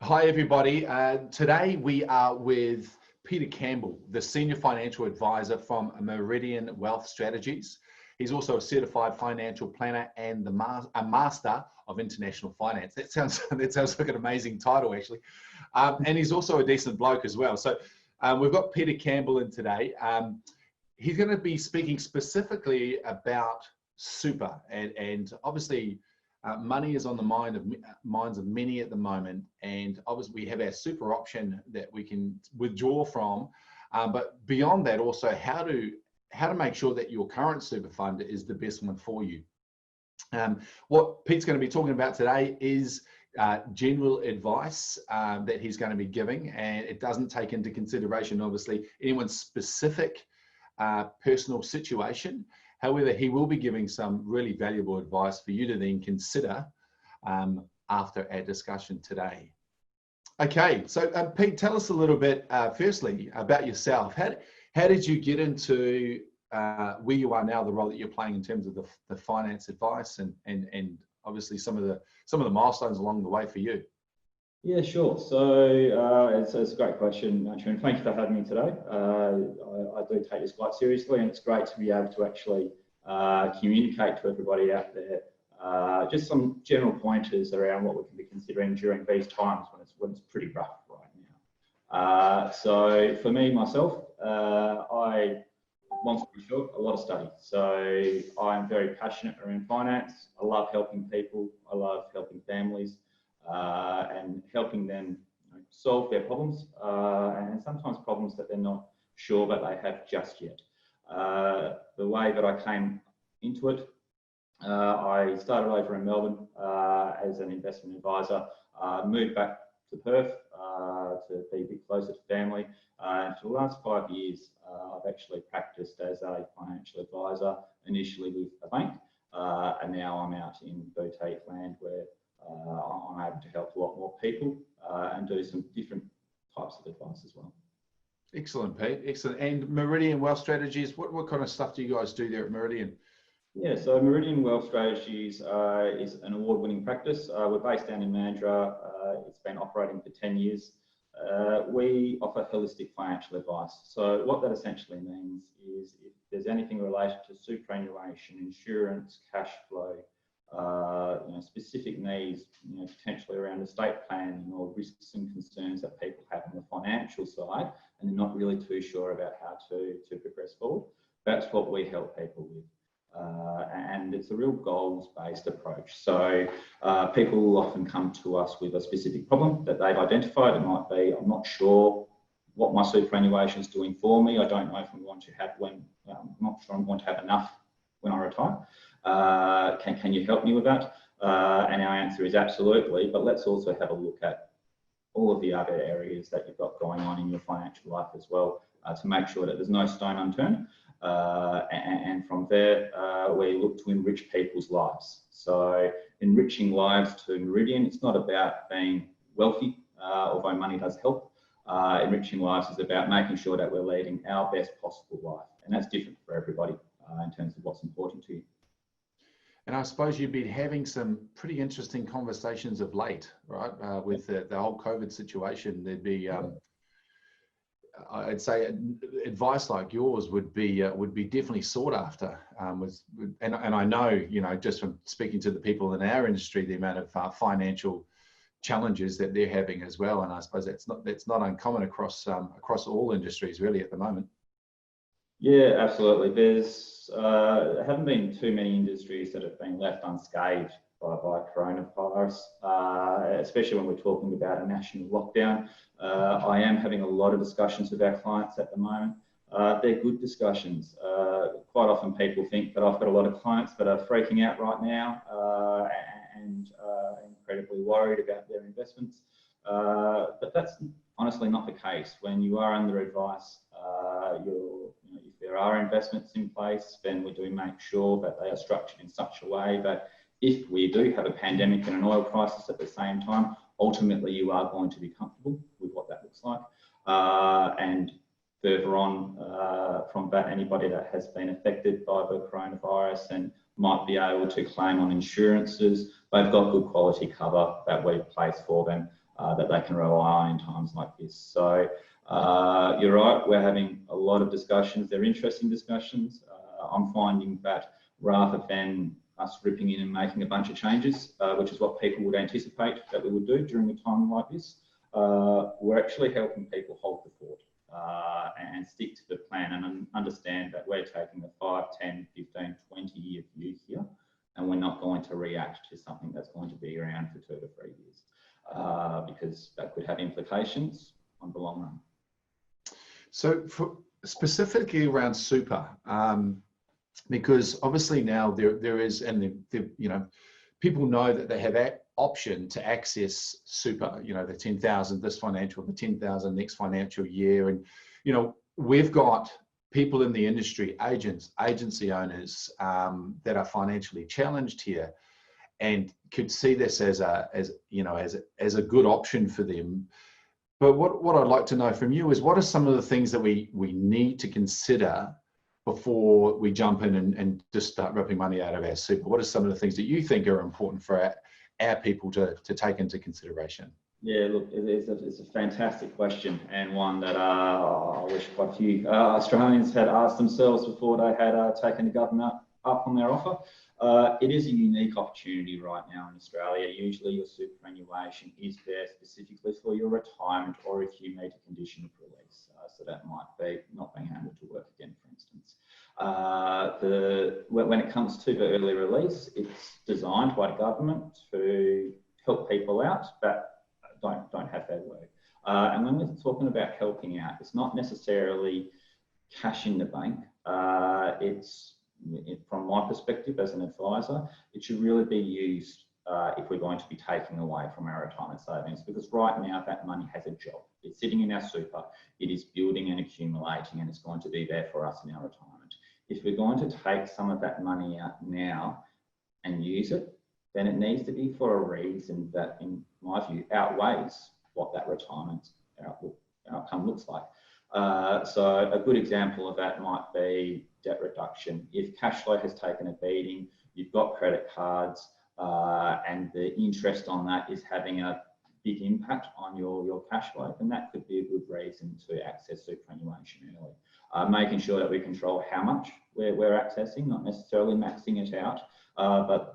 Hi everybody. Today we are with Peter Campbell, the Senior Financial Advisor from Merideon Wealth Strategies. He's also a certified financial planner and a Master of International Finance. That sounds like an amazing title actually. And he's also a decent bloke as well. So we've got Peter Campbell in today. He's going to be speaking specifically about super and obviously money is on the minds of many at the moment, and obviously we have our super option that we can withdraw from, but beyond that also how to make sure that your current super fund is the best one for you. What Pete's going to be talking about today is general advice that he's going to be giving, and it doesn't take into consideration obviously anyone's specific personal situation. However, he will be giving some really valuable advice for you to then consider after our discussion today. Okay, so Pete, tell us a little bit, firstly, about yourself. How did you get into where you are now, the role that you're playing in terms of the finance advice and obviously some of the milestones along the way for you? Yeah, sure. So it's a great question, Andrew, and thank you for having me today. I do take this quite seriously, and it's great to be able to actually communicate to everybody out there just some general pointers around what we can be considering during these times when it's pretty rough right now. So for me, myself, long story short, a lot of study. So I'm very passionate around finance. I love helping people. I love helping families. And helping them solve their problems and sometimes problems that they're not sure that they have just yet. The way that I came into it, I started over in Melbourne as an investment advisor, moved back to Perth to be a bit closer to family. And for the last 5 years, I've actually practiced as a financial advisor, initially with a bank, and now I'm out in boutique land where I'm able to help a lot more people and do some different types of advice as well. Excellent, Pete. Excellent. And Merideon Wealth Strategies, what kind of stuff do you guys do there at Merideon? Yeah, so Merideon Wealth Strategies is an award-winning practice. We're based down in Mandurah. It's been operating for 10 years. We offer holistic financial advice. So what that essentially means is if there's anything related to superannuation, insurance, cash flow, specific needs, potentially around estate planning or risks and concerns that people have on the financial side, and they're not really too sure about how to progress forward. That's what we help people with. And it's a real goals-based approach. So people will often come to us with a specific problem that they've identified. It might be, I'm not sure what my superannuation is doing for me. I don't know if I'm going to have I'm not sure I'm going to have enough when I retire. Can you help me with that? And our answer is absolutely, but let's also have a look at all of the other areas that you've got going on in your financial life as well to make sure that there's no stone unturned. And from there, we look to enrich people's lives. So enriching lives to Merideon, it's not about being wealthy, although money does help. Enriching lives is about making sure that we're leading our best possible life. And that's different for everybody in terms of what's important to you. And I suppose you've been having some pretty interesting conversations of late, right? With the whole COVID situation, there'd be, I'd say, advice like yours would be definitely sought after. And I know, just from speaking to the people in our industry, the amount of financial challenges that they're having as well. And I suppose that's not uncommon across all industries really at the moment. Yeah, absolutely. There haven't been too many industries that have been left unscathed by coronavirus, especially when we're talking about a national lockdown. I am having a lot of discussions with our clients at the moment. They're good discussions. Quite often people think that I've got a lot of clients that are freaking out right now and incredibly worried about their investments. But that's honestly not the case. When you are under advice, if there are investments in place, then we do make sure that they are structured in such a way that if we do have a pandemic and an oil crisis at the same time, ultimately you are going to be comfortable with what that looks like. And further on from that, anybody that has been affected by the coronavirus and might be able to claim on insurances, they've got good quality cover that we place for them. that they can rely on in times like this. So you're right, we're having a lot of discussions. They're interesting discussions. I'm finding that rather than us ripping in and making a bunch of changes, which is what people would anticipate that we would do during a time like this, we're actually helping people hold the fort and stick to the plan and understand that we're taking a 5, 10, 15, 20-year view here, and we're not going to react to something that's going to be around for 2 to 3 years, because that could have implications on the long run. So specifically around super, because obviously now there is, and you know, people know that they have an option to access super, you know, the 10,000 this financial, the 10,000 next financial year. And, you know, we've got people in the industry, agents, agency owners that are financially challenged here and could see this as a good option for them. But what I'd like to know from you is, what are some of the things that we need to consider before we jump in and just start ripping money out of our super? What are some of the things that you think are important for our people to take into consideration? Yeah, look, it's a fantastic question, and one that I wish quite a few Australians had asked themselves before they had taken the government up on their offer. It is a unique opportunity right now in Australia. Usually your superannuation is there specifically for your retirement, or if you meet a condition of release. So that might be not being able to work again, for instance. When it comes to the early release, it's designed by the government to help people out that don't have their work. And when we're talking about helping out, it's not necessarily cash in the bank. From my perspective as an advisor, it should really be used if we're going to be taking away from our retirement savings, because right now that money has a job. It's sitting in our super, it is building and accumulating, and it's going to be there for us in our retirement. If we're going to take some of that money out now and use it, then it needs to be for a reason that, in my view, outweighs what that retirement outcome looks like. So a good example of that might be debt reduction. If cash flow has taken a beating, you've got credit cards, and the interest on that is having a big impact on your cash flow, then that could be a good reason to access superannuation early. Making sure that we control how much we're accessing, not necessarily maxing it out, but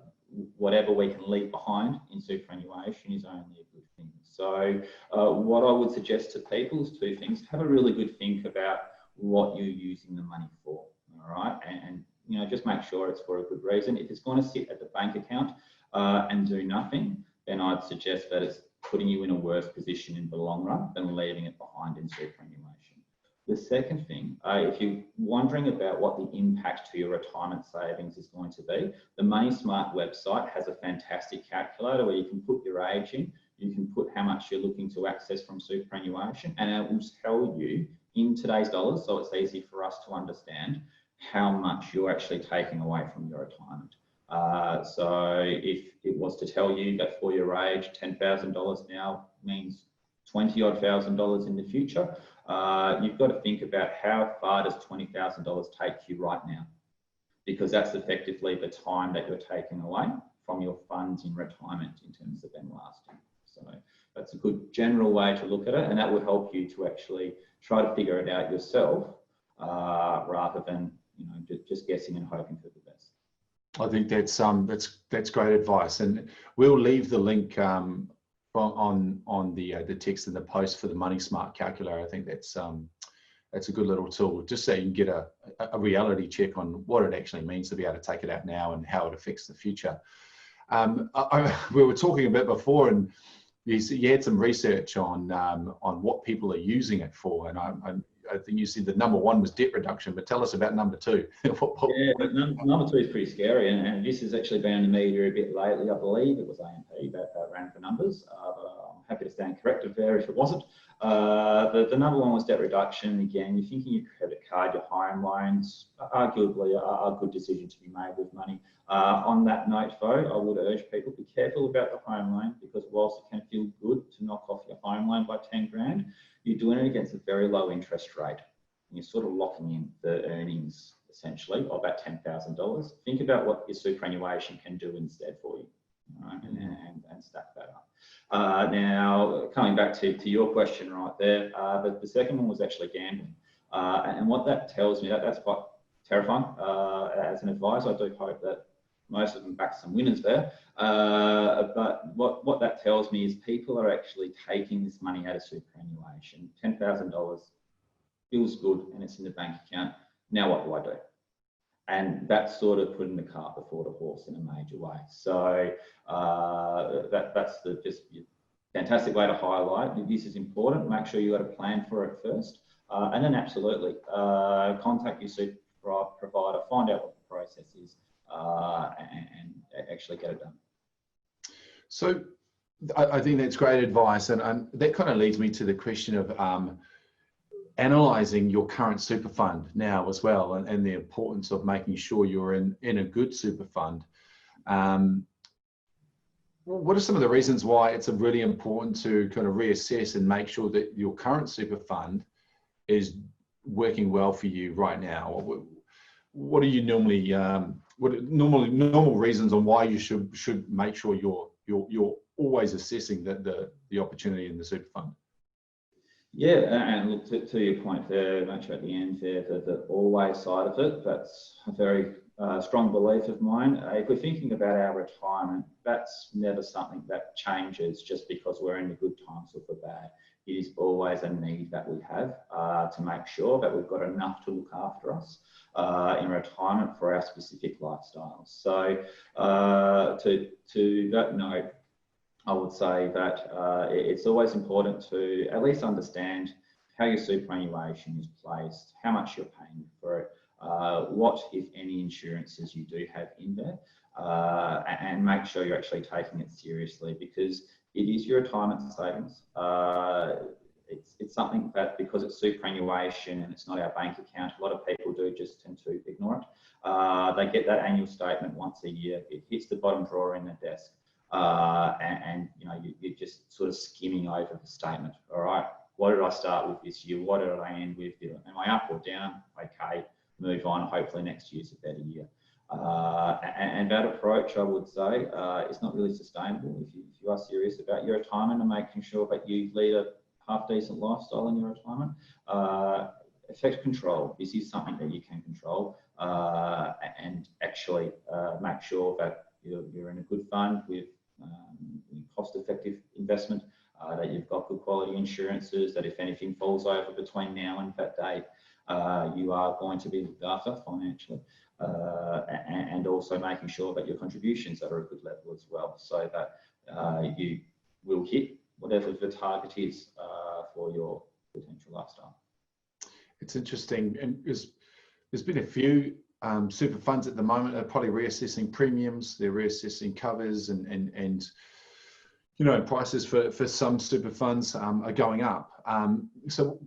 whatever we can leave behind in superannuation is only a good thing. So what I would suggest to people is 2 things. Have a really good think about what you're using the money for, all right? And you know, just make sure it's for a good reason. If it's going to sit at the bank account and do nothing, then I'd suggest that it's putting you in a worse position in the long run than leaving it behind in superannuation. The second thing, if you're wondering about what the impact to your retirement savings is going to be, the MoneySmart website has a fantastic calculator where you can put your age in, you can put how much you're looking to access from superannuation, and it will tell you in today's dollars, so it's easy for us to understand how much you're actually taking away from your retirement. So if it was to tell you that for your age, $10,000 now means $20,000 in the future, you've got to think about how far does $20,000 take you right now, because that's effectively the time that you're taking away from your funds in retirement in terms of them lasting. So that's a good general way to look at it, and that will help you to actually try to figure it out yourself rather than just guessing and hoping for the best. I think that's great advice, and we'll leave the link on the text in the post for the MoneySmart Calculator. I think that's a good little tool, just so you can get a reality check on what it actually means to be able to take it out now and how it affects the future. We were talking a bit before, and you had some research on what people are using it for, and I think you said the number 1 was debt reduction, but tell us about number 2. Yeah, number 2 is pretty scary, and this has actually been in the media a bit lately. I believe it was AMP that ran the numbers, but I'm happy to stand corrected there if it wasn't. The number 1 was debt reduction. Again, you're thinking your credit card, your home loans, arguably a good decision to be made with money. On that note, though, I would urge people, be careful about the home loan, because whilst it can feel good to knock off your home loan by 10 grand, you're doing it against a very low interest rate. And you're sort of locking in the earnings, essentially, of that $10,000. Think about what your superannuation can do instead for you. right, and stack that up. Now, coming back to your question right there, the second one was actually gambling. And what that tells me, that's quite terrifying. As an advisor, I do hope that most of them back some winners there. But what that tells me is people are actually taking this money out of superannuation. $10,000 feels good and it's in the bank account. Now what do I do? And that's sort of putting the cart before the horse in a major way. So that's the just fantastic way to highlight that this is important. Make sure you got a plan for it first. And then absolutely contact your super provider, find out what the process is, and actually get it done. So I think that's great advice, and that kind of leads me to the question of analysing your current super fund now as well, and the importance of making sure you're in a good super fund. What are some of the reasons why it's really important to kind of reassess and make sure that your current super fund is working well for you right now? What are you normally normal reasons on why you should make sure you're always assessing the opportunity in the super fund? Yeah, and look, to your point there, much at the end there, the always side of it, that's a very strong belief of mine. If we're thinking about our retirement, that's never something that changes just because we're in the good times or the bad. It is always a need that we have to make sure that we've got enough to look after us in retirement for our specific lifestyles. So to that note, I would say that it's always important to at least understand how your superannuation is placed, how much you're paying for it, what, if any, insurances you do have in there, and make sure you're actually taking it seriously, because it is your retirement savings. It's something that, because it's superannuation and it's not our bank account, a lot of people do just tend to ignore it. They get that annual statement once a year. It hits the bottom drawer in the desk. And you know, you're just sort of skimming over the statement. All right, what did I start with this year? What did I end with? Am I up or down? Okay, move on. Hopefully next year's a better year. And that approach, I would say, is not really sustainable if you are serious about your retirement and making sure that you lead a half-decent lifestyle in your retirement. Effect control. This is something that you can control, and actually make sure that you're in a good fund with cost-effective investment, that you've got good quality insurances, that if anything falls over between now and that date, you are going to be looked after financially, and also making sure that your contributions are at a good level as well, so that you will hit whatever the target is for your potential lifestyle. It's interesting, and there's been a few super funds at the moment are probably reassessing premiums, they're reassessing covers, and you know, prices for some super funds are going up. So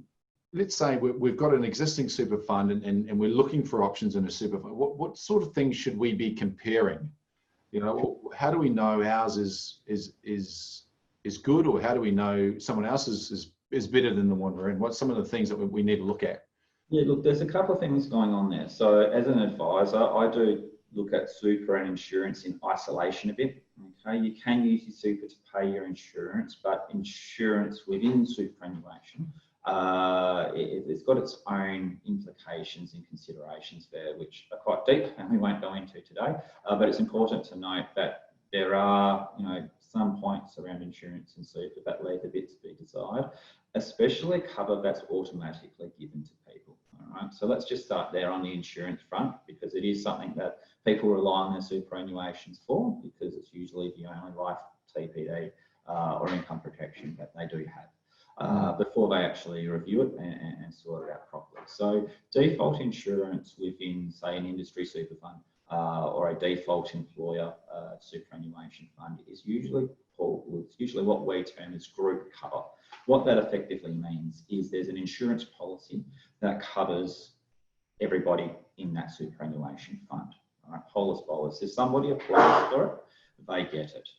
let's say we've got an existing super fund and we're looking for options in a super fund. What sort of things should we be comparing? You know, how do we know ours is good, or how do we know someone else is better than the one we're in? What's some of the things that we need to look at? Yeah, look, there's a couple of things going on there. So as an advisor, I do look at super and insurance in isolation a bit. Okay, you can use your super to pay your insurance, but insurance within superannuation, it's got its own implications and considerations there, which are quite deep and we won't go into today. But it's important to note that there are, you know, some points around insurance and super that leave a bit to be desired, especially cover that's automatically given to people. All right, so let's just start there on the insurance front, because it is something that people rely on their superannuations for, because it's usually the only life TPD or income protection that they do have before they actually review it and sort it out properly. So default insurance within, say, an industry super fund or a default employer superannuation fund is usually what we term as group cover. What that effectively means is there's an insurance policy that covers everybody in that superannuation fund. All right, whole as bolus. If somebody applies for it, they get it.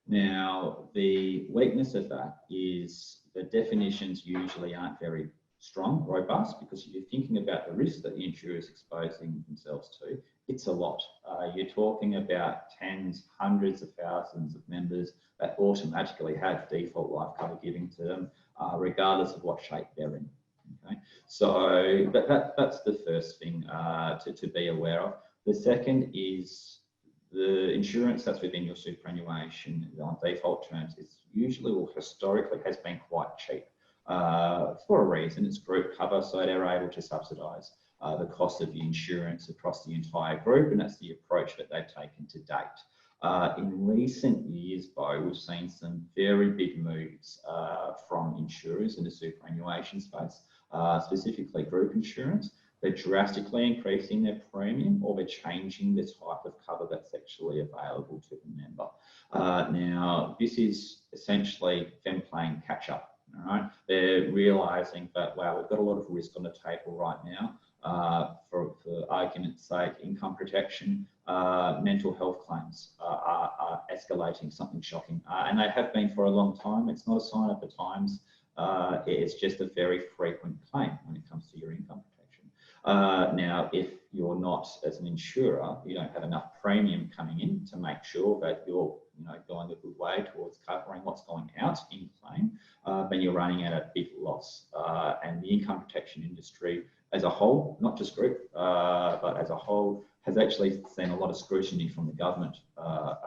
Now, the weakness of that is the definitions usually aren't very strong, robust, because if you're thinking about the risk that the insurer is exposing themselves to, it's a lot. You're talking about tens, hundreds of thousands of members that automatically have default life cover given to them, regardless of what shape they're in. Okay, so that's the first thing to be aware of. The second is the insurance that's within your superannuation on default terms is usually, or historically, has been quite cheap for a reason. It's group cover, so they're able to subsidise the cost of the insurance across the entire group, and that's the approach that they've taken to date. In recent years, though, we've seen some very big moves from insurers in the superannuation space, specifically group insurance. They're drastically increasing their premium, or they're changing the type of cover that's actually available to the member. Now, this is essentially them playing catch up. All right, they're realising that, wow, we've got a lot of risk on the table right now. For argument's sake, income protection, mental health claims are escalating, something shocking, and they have been for a long time. It's not a sign of the times. It's just a very frequent claim when it comes to your income protection. Now, if you're not, as an insurer, you don't have enough premium coming in to make sure that you're going a good way towards covering what's going out in claim, then you're running at a big loss. And the income protection industry as a whole, not just group, but as a whole, has actually seen a lot of scrutiny from the government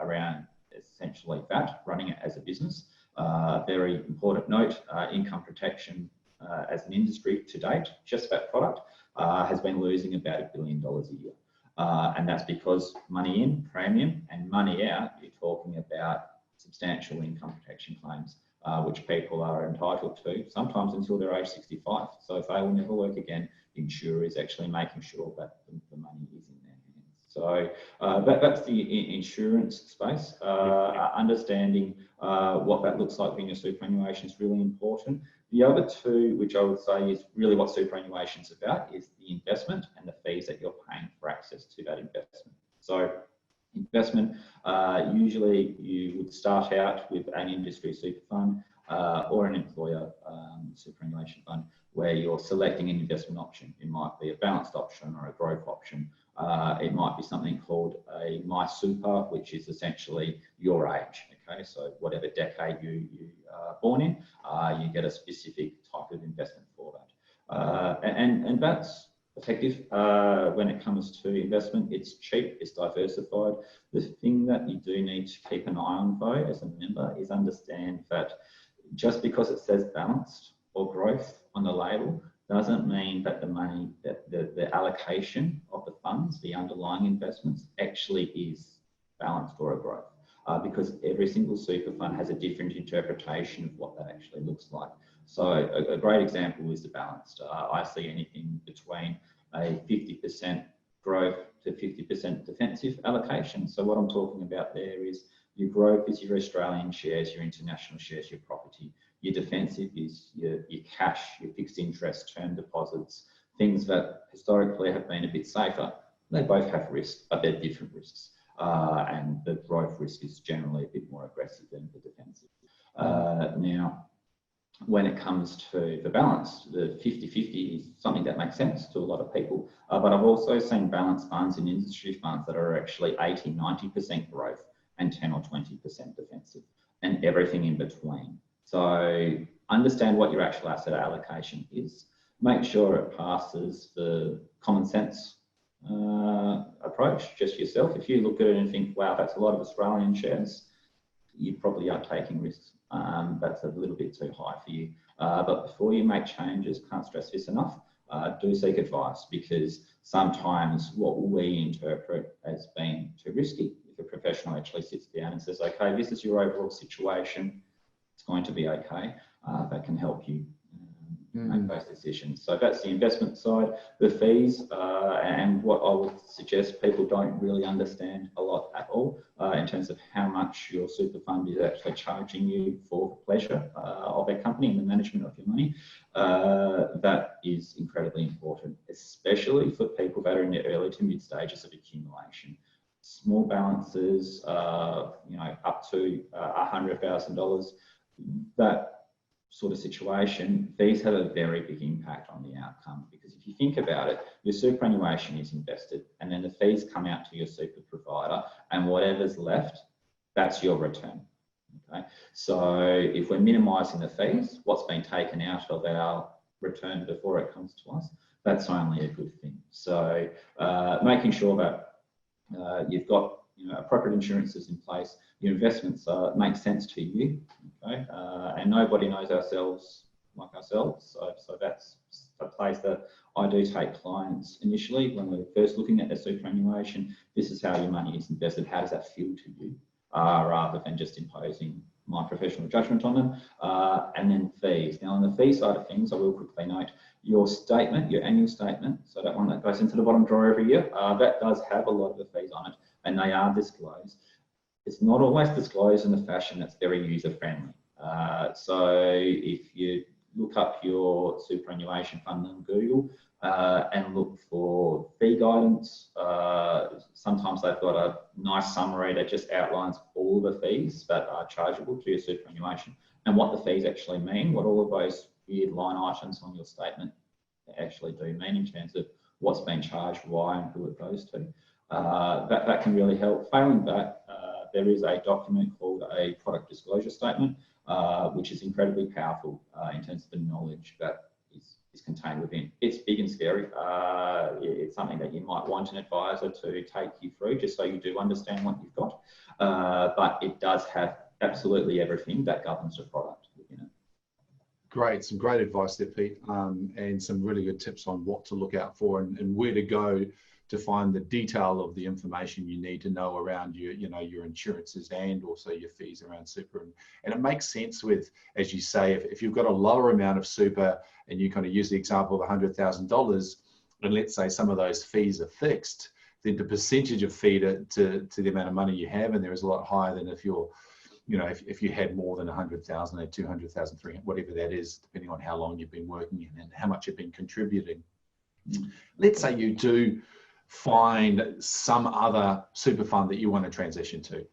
around essentially that, running it as a business. Very important note, income protection as an industry to date, just that product, has been losing about $1 billion a year. And that's because money in, premium, and money out, you're talking about substantial income protection claims, which people are entitled to, sometimes until they're age 65. So if they will never work again, the insurer is actually making sure that the money is in their hands. So that's the insurance space. Understanding what that looks like in your superannuation is really important. The other two, which I would say is really what superannuation is about, is the investment and the fees that you're paying for access to that investment. So investment, usually you would start out with an industry super fund or an employer superannuation fund, where you're selecting an investment option. It might be a balanced option or a growth option. It might be something called a MySuper, which is essentially your age. Okay, so whatever decade you are born in, you get a specific type of investment for that. And that's effective when it comes to investment. It's cheap, it's diversified. The thing that you do need to keep an eye on, though, as a member, is understand that just because it says balanced or growth on the label doesn't mean that the money, that the allocation of the funds, the underlying investments, actually is balanced or a growth. Because every single super fund has a different interpretation of what that actually looks like. So a great example is the balanced. I see anything between a 50% growth to 50% defensive allocation. So what I'm talking about there is your growth is your Australian shares, your international shares, your property. Your defensive is your cash, your fixed interest, term deposits, things that historically have been a bit safer. They both have risk, but they're different risks. And the growth risk is generally a bit more aggressive than the defensive. Now, when it comes to the balance, the 50-50 is something that makes sense to a lot of people. But I've also seen balanced funds and industry funds that are actually 80-90% growth and 10 or 20% defensive, and everything in between. So understand what your actual asset allocation is. Make sure it passes the common sense approach, just yourself. If you look at it and think, wow, that's a lot of Australian shares, you probably are taking risks. That's a little bit too high for you. But before you make changes, can't stress this enough, do seek advice, because sometimes what we interpret as being too risky, if a professional actually sits down and says, okay, this is your overall situation, it's going to be okay, that can help you make those decisions. So that's the investment side. The fees, and what I would suggest people don't really understand a lot at all in terms of how much your super fund is actually charging you for the pleasure of a company and the management of your money. That is incredibly important, especially for people that are in the early to mid stages of accumulation. Small balances, up to $100,000, that sort of situation, fees have a very big impact on the outcome, because if you think about it, your superannuation is invested and then the fees come out to your super provider, and whatever's left, that's your return. Okay, so if we're minimising the fees, what's been taken out of our return before it comes to us, that's only a good thing. So making sure that you've got appropriate insurances in place, your investments make sense to you, okay? And nobody knows ourselves like ourselves, so that's a place that I do take clients initially when we're first looking at their superannuation. This is how your money is invested. How does that feel to you? Rather than just imposing my professional judgment on them. And then fees. Now, on the fee side of things, I will quickly note your statement, your annual statement, so that one that goes into the bottom drawer every year, that does have a lot of the fees on it, and they are disclosed. It's not always disclosed in a fashion that's very user-friendly. So if you look up your superannuation fund on Google and look for fee guidance, sometimes they've got a nice summary that just outlines all the fees that are chargeable to your superannuation and what the fees actually mean, what all of those weird line items on your statement actually do mean in terms of what's been charged, why, and who it goes to. That can really help. Failing that, there is a document called a product disclosure statement, which is incredibly powerful in terms of the knowledge that is contained within. It's big and scary. It's something that you might want an advisor to take you through just so you do understand what you've got. But it does have absolutely everything that governs the product within it. Great, some great advice there, Pete, and some really good tips on what to look out for and where to go to find the detail of the information you need to know around your, your insurances and also your fees around super. And it makes sense with, as you say, if you've got a lower amount of super and you kind of use the example of $100,000, and let's say some of those fees are fixed, then the percentage of fee to the amount of money you have, and there is a lot higher than if you're, if you had more than 100,000 or 200,000, 300, whatever that is, depending on how long you've been working and how much you've been contributing. Let's say you do find some other super fund that you want to transition to.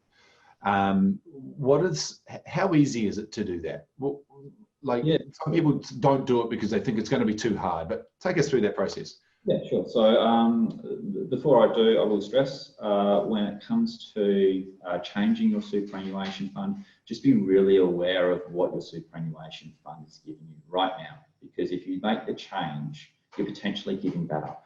How easy is it to do that? Well, some people don't do it because they think it's going to be too hard, but take us through that process. Yeah, sure. So before I do, I will stress when it comes to changing your superannuation fund, just be really aware of what your superannuation fund is giving you right now, because if you make the change, you're potentially giving that up.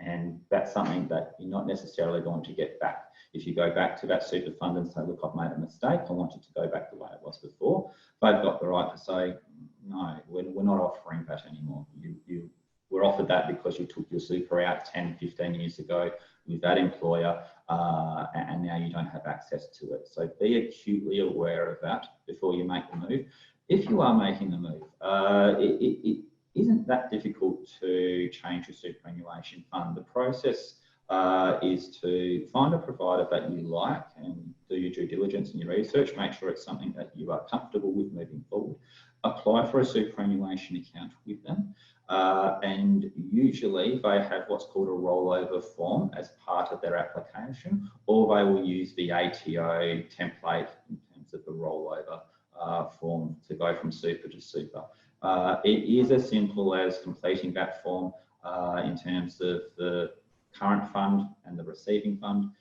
And that's something that you're not necessarily going to get back. If you go back to that super fund and say, look, I've made a mistake, I want it to go back the way it was before, they've got the right to say, no, we're not offering that anymore. You were offered that because you took your super out 10, 15 years ago with that employer, and now you don't have access to it. So be acutely aware of that before you make the move. If you are making the move, it isn't that difficult to change your superannuation fund. The process is to find a provider that you like and do your due diligence and your research, make sure it's something that you are comfortable with moving forward. Apply for a superannuation account with them, and usually they have what's called a rollover form as part of their application, or they will use the ATO template in terms of the rollover form to go from super to super. It is as simple as completing that form in terms of the current fund and the receiving fund.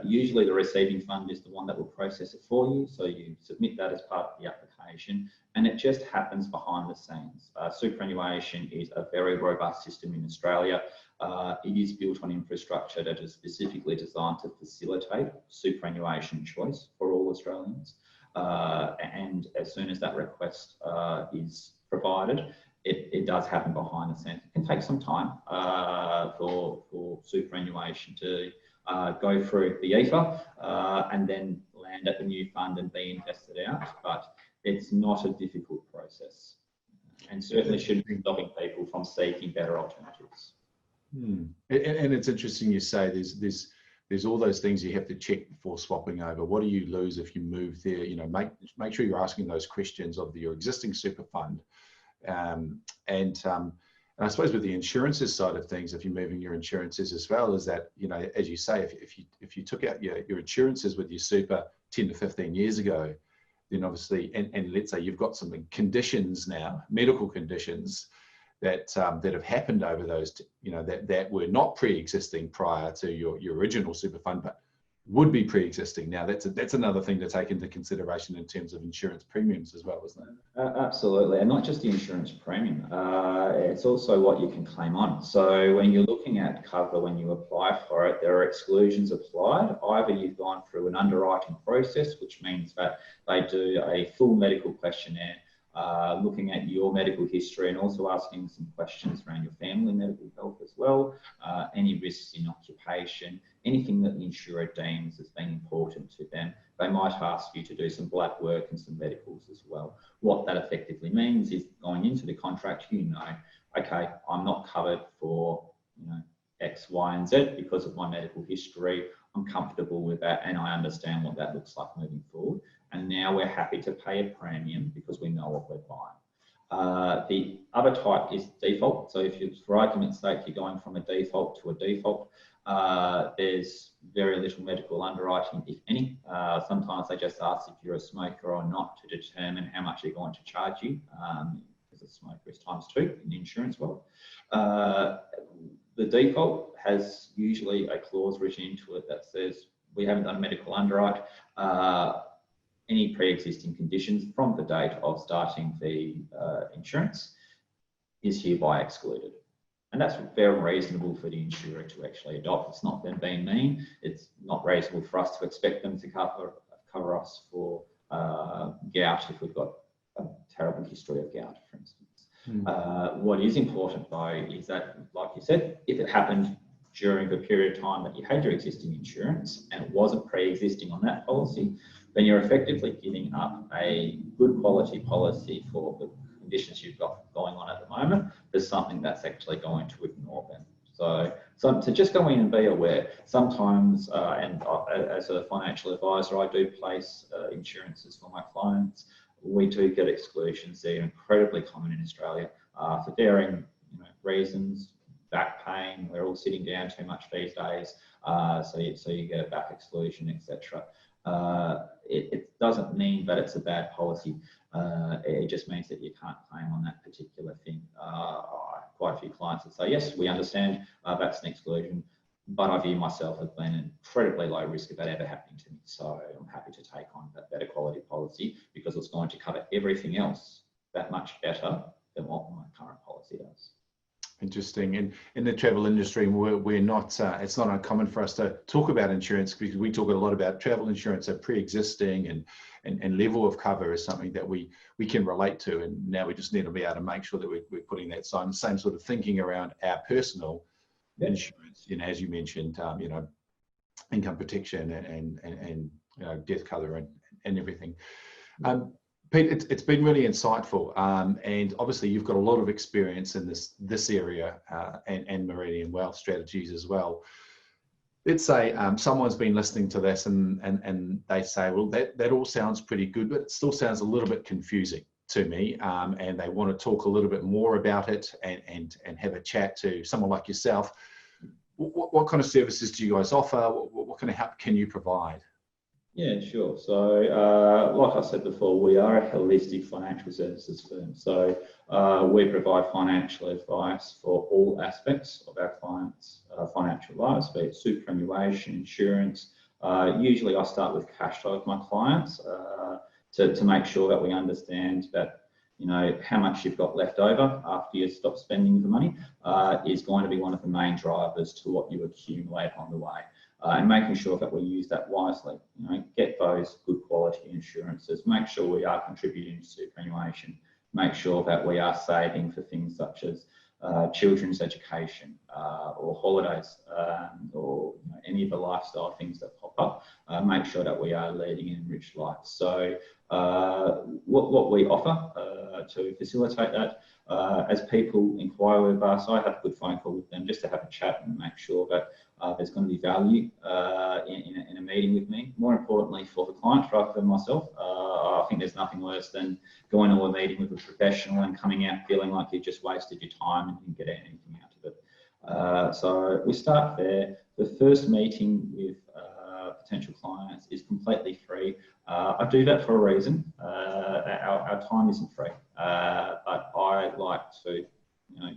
Usually the receiving fund is the one that will process it for you, so you submit that as part of the application, and it just happens behind the scenes. Superannuation is a very robust system in Australia. It is built on infrastructure that is specifically designed to facilitate superannuation choice for all Australians. And as soon as that request is provided, it does happen behind the scenes. It can take some time for superannuation to go through the ether and then land at the new fund and be invested out, but it's not a difficult process, and certainly shouldn't be stopping people from seeking better alternatives. And it's interesting you say there's all those things you have to check before swapping over. What do you lose if you move there? Make sure you're asking those questions of your existing super fund. And I suppose with the insurances side of things, if you're moving your insurances as well, is that, as you say, if you took out your insurances with your super 10 to 15 years ago, then obviously, and let's say you've got some conditions now, medical conditions that that have happened over those, that were not pre-existing prior to your original super fund, but would be pre-existing. Now that's another thing to take into consideration in terms of insurance premiums as well, isn't it? Absolutely, and not just the insurance premium. It's also what you can claim on. So when you're looking at cover, when you apply for it, there are exclusions applied. Either you've gone through an underwriting process, which means that they do a full medical questionnaire, looking at your medical history and also asking some questions around your family medical health as well, any risks in occupation, anything that the insurer deems as being important to them. They might ask you to do some blood work and some medicals as well. What that effectively means is going into the contract, okay, I'm not covered for X, Y, and Z because of my medical history. I'm comfortable with that and I understand what that looks like moving forward. And now we're happy to pay a premium because we know what we're buying. The other type is default. So if you, for argument's sake, you're going from a default to a default, there's very little medical underwriting, if any. Sometimes they just ask if you're a smoker or not to determine how much they're going to charge you, because a smoker is ×2 in the insurance world. The default has usually a clause written into it that says we haven't done a medical underwrite. Any pre-existing conditions from the date of starting the insurance is hereby excluded. And that's very reasonable for the insurer to actually adopt. It's not them being mean. It's not reasonable for us to expect them to cover us for gout if we've got a terrible history of gout, for instance. What is important though is that, like you said, if it happened during the period of time that you had your existing insurance and it wasn't pre-existing on that policy, then you're effectively giving up a good quality policy for the conditions you've got going on at the moment. There's something that's actually going to ignore them. So to just go in and be aware, sometimes, and as a financial advisor, I do place insurances for my clients. We do get exclusions. They're incredibly common in Australia for varying reasons. Back pain, we're all sitting down too much these days, so you get a back exclusion, etc. It doesn't mean that it's a bad policy. It just means that you can't claim on that particular thing. Quite a few clients that say, yes, we understand that's an exclusion, but I view myself as being an incredibly low risk of that ever happening to me. So I'm happy to take on that better quality policy because it's going to cover everything else that much better than what my current policy does. Interesting. And in the travel industry, we're not, it's not uncommon for us to talk about insurance because we talk a lot about travel insurance, so pre-existing and level of cover is something that we can relate to. And now we just need to be able to make sure that we're putting that same sort of thinking around our personal insurance, as you mentioned, income protection and death cover and everything. Pete, it's been really insightful, and obviously you've got a lot of experience in this area and Merideon Wealth strategies as well. Let's say someone's been listening to this and they say, well, that all sounds pretty good, but it still sounds a little bit confusing to me, and they want to talk a little bit more about it and have a chat to someone like yourself. What kind of services do you guys offer? What kind of help can you provide? Yeah, sure. So, like I said before, we are a holistic financial services firm. So, we provide financial advice for all aspects of our clients' financial lives, be it superannuation, insurance. Usually, I start with cash flow with my clients to make sure that we understand that how much you've got left over after you stop spending the money is going to be one of the main drivers to what you accumulate on the way. And making sure that we use that wisely, get those good quality insurances, make sure we are contributing to superannuation, make sure that we are saving for things such as children's education or holidays or any of the lifestyle things that pop up, make sure that we are leading an enriched life. So what we offer to facilitate that, as people inquire with us, I have a good phone call with them just to have a chat and make sure that there's going to be value in a meeting with me. More importantly for the client rather than myself. I think there's nothing worse than going to a meeting with a professional and coming out feeling like you've just wasted your time and didn't get anything out of it. So we start there. The first meeting with potential clients is completely free. I do that for a reason. Our time isn't free, but I like to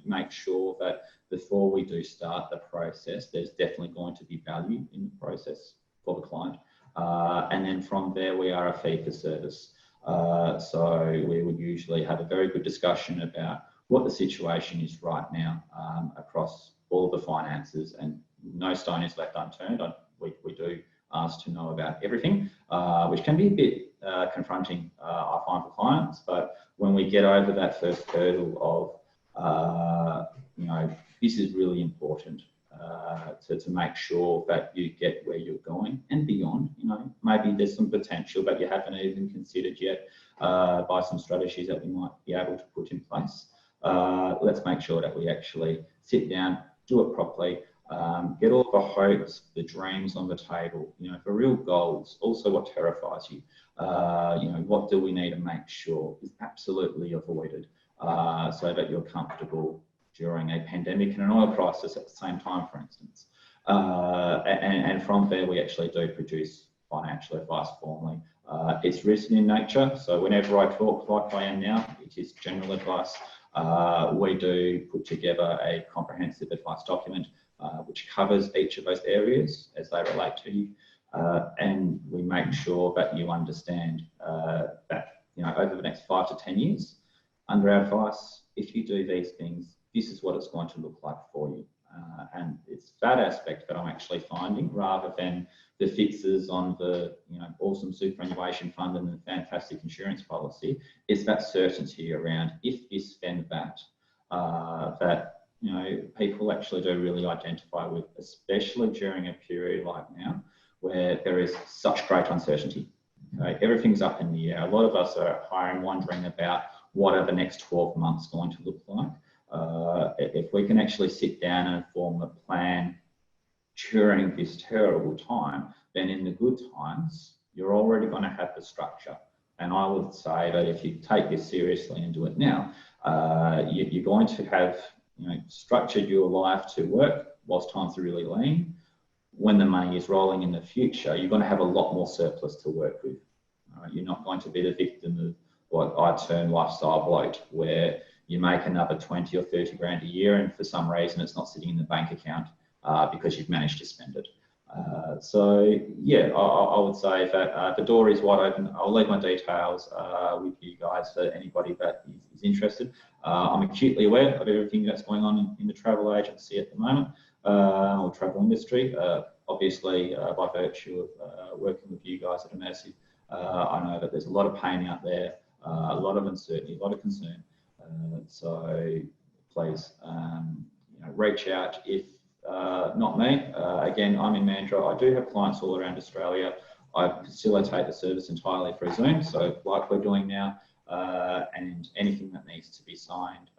make sure that before we do start the process, there's definitely going to be value in the process for the client. And then from there, we are a fee for service. So we would usually have a very good discussion about what the situation is right now across all the finances, and no stone is left unturned. We do ask to know about everything, which can be a bit confronting, I find, for clients. But when we get over that first hurdle of, this is really important to make sure that you get where you're going and beyond. Maybe there's some potential, but you haven't even considered yet by some strategies that we might be able to put in place. Let's make sure that we actually sit down, do it properly, get all the hopes, the dreams on the table, for real goals, also what terrifies you, what do we need to make sure is absolutely avoided so that you're comfortable during a pandemic and an oil crisis at the same time, for instance. And from there, we actually do produce financial advice formally. It's written in nature, so whenever I talk like I am now, it is general advice. We do put together a comprehensive advice document which covers each of those areas as they relate to you, and we make sure that you understand that over the next 5 to 10 years, under our advice, if you do these things, this is what it's going to look like for you. And it's that aspect that I'm actually finding, rather than the fixes on the awesome superannuation fund and the fantastic insurance policy. It's that certainty around if this, then that, that people actually do really identify with, especially during a period like now where there is such great uncertainty. Okay? Everything's up in the air. A lot of us are at home wondering about what are the next 12 months going to look like. If we can actually sit down and form a plan during this terrible time, then in the good times, you're already going to have the structure. And I would say that if you take this seriously and do it now, you're going to have structured your life to work whilst times are really lean. When the money is rolling in the future, you're going to have a lot more surplus to work with. You're not going to be the victim of what I term lifestyle bloat, where you make another 20 or 30 grand a year and for some reason it's not sitting in the bank account because you've managed to spend it. So yeah, I would say that the door is wide open. I'll leave my details with you guys for anybody that is interested. I'm acutely aware of everything that's going on in the travel agency at the moment, or travel industry. Obviously, by virtue of working with you guys at Immersive, I know that there's a lot of pain out there, a lot of uncertainty, a lot of concern. So please, reach out if not me. Again, I'm in Mandurah. I do have clients all around Australia. I facilitate the service entirely through Zoom, so like we're doing now, and anything that needs to be signed,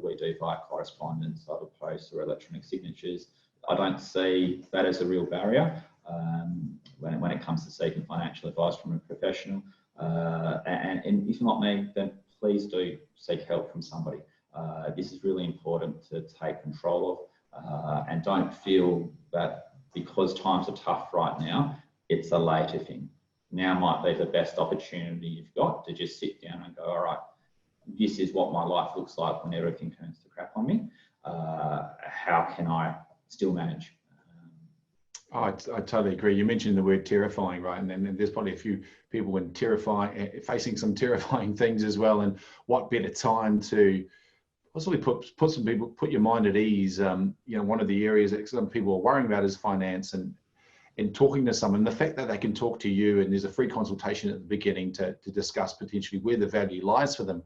we do via correspondence, either post or electronic signatures. I don't see that as a real barrier when it comes to seeking financial advice from a professional. And if not me, then please do seek help from somebody. This is really important to take control of, and don't feel that because times are tough right now, it's a later thing. Now might be the best opportunity you've got to just sit down and go, all right, this is what my life looks like when everything turns to crap on me. How can I still manage? I totally agree. You mentioned the word terrifying, right? And then there's probably a few people when facing some terrifying things as well. And what better time to possibly put your mind at ease. One of the areas that some people are worrying about is finance, and talking to someone, the fact that they can talk to you and there's a free consultation at the beginning to discuss potentially where the value lies for them,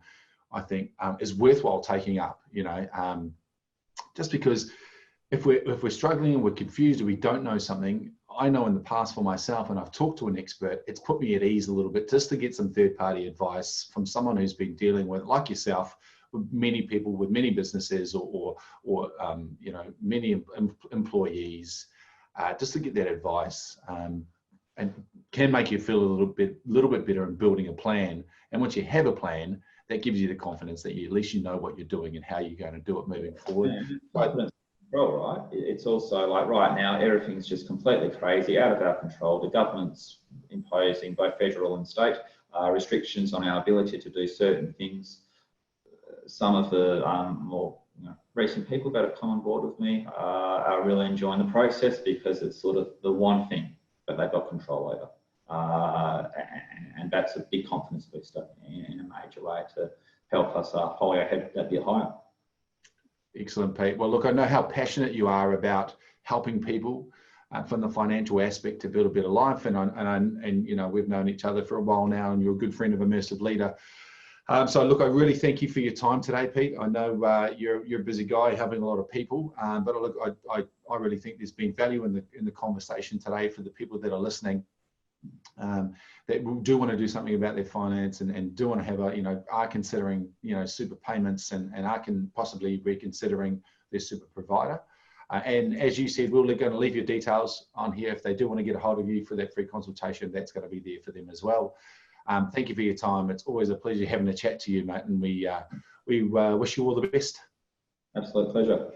I think is worthwhile taking up, just because if we're struggling and we're confused or we don't know something, I know in the past for myself, and I've talked to an expert, it's put me at ease a little bit just to get some third-party advice from someone who's been dealing with, like yourself, with many people with many businesses or many employees, just to get that advice, and can make you feel a little bit better in building a plan. And once you have a plan, that gives you the confidence that at least you know what you're doing and how you're going to do it moving forward. control, right? It's also like right now, everything's just completely crazy, out of our control. The government's imposing, both federal and state, restrictions on our ability to do certain things. Some of the more recent people that have come on board with me are really enjoying the process because it's sort of the one thing that they've got control over. And that's a big confidence booster in a major way to help us hold our head a bit higher. Excellent, Pete. Well, look, I know how passionate you are about helping people from the financial aspect to build a better life. And you know, we've known each other for a while now, and you're a good friend of Immersive Leader. So look, I really thank you for your time today, Pete. I know you're a busy guy helping a lot of people, but look, I really think there's been value in the conversation today for the people that are listening, that do want to do something about their finance and do want to have are considering, super payments and are possibly reconsidering their super provider. And as you said, we're going to leave your details on here. If they do want to get a hold of you for that free consultation, that's going to be there for them as well. Thank you for your time. It's always a pleasure having a chat to you, mate, and we wish you all the best. Absolute pleasure.